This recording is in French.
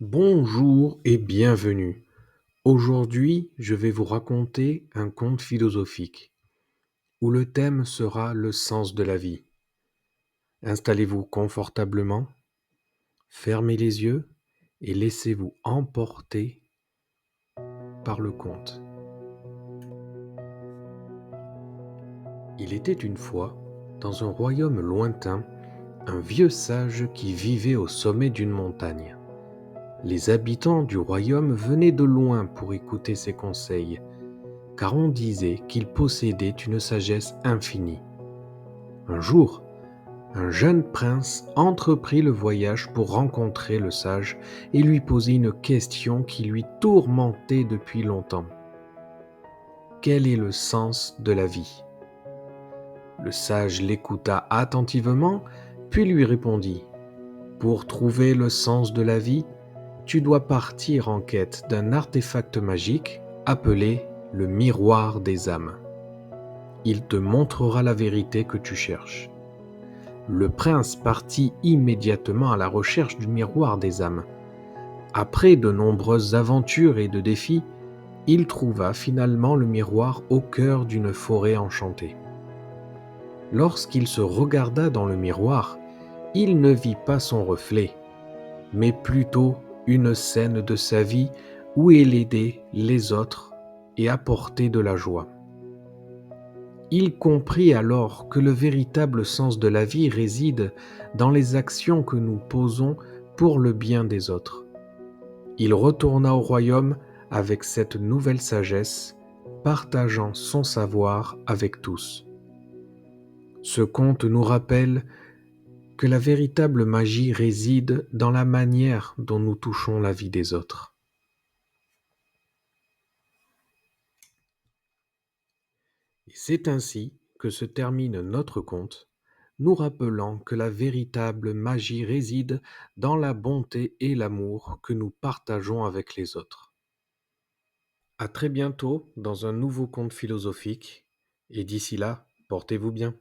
Bonjour et bienvenue. Aujourd'hui, je vais vous raconter un conte philosophique où le thème sera le sens de la vie. Installez-vous confortablement, fermez les yeux et laissez-vous emporter par le conte. Il était une fois, dans un royaume lointain, un vieux sage qui vivait au sommet d'une montagne. Les habitants du royaume venaient de loin pour écouter ses conseils, car on disait qu'il possédait une sagesse infinie. Un jour, un jeune prince entreprit le voyage pour rencontrer le sage et lui poser une question qui lui tourmentait depuis longtemps. Quel est le sens de la vie? Le sage l'écouta attentivement, puis lui répondit: Pour trouver le sens de la vie, tu dois partir en quête d'un artefact magique appelé le miroir des âmes. Il te montrera la vérité que tu cherches. Le prince partit immédiatement à la recherche du miroir des âmes. Après de nombreuses aventures et de défis, il trouva finalement le miroir au cœur d'une forêt enchantée. Lorsqu'il se regarda dans le miroir, il ne vit pas son reflet, mais plutôt une scène de sa vie où il aidait les autres et apportait de la joie. Il comprit alors que le véritable sens de la vie réside dans les actions que nous posons pour le bien des autres. Il retourna au royaume avec cette nouvelle sagesse, partageant son savoir avec tous. Ce conte nous rappelle que la véritable magie réside dans la manière dont nous touchons la vie des autres. Et c'est ainsi que se termine notre conte, nous rappelant que la véritable magie réside dans la bonté et l'amour que nous partageons avec les autres. À très bientôt dans un nouveau conte philosophique, et d'ici là, portez-vous bien.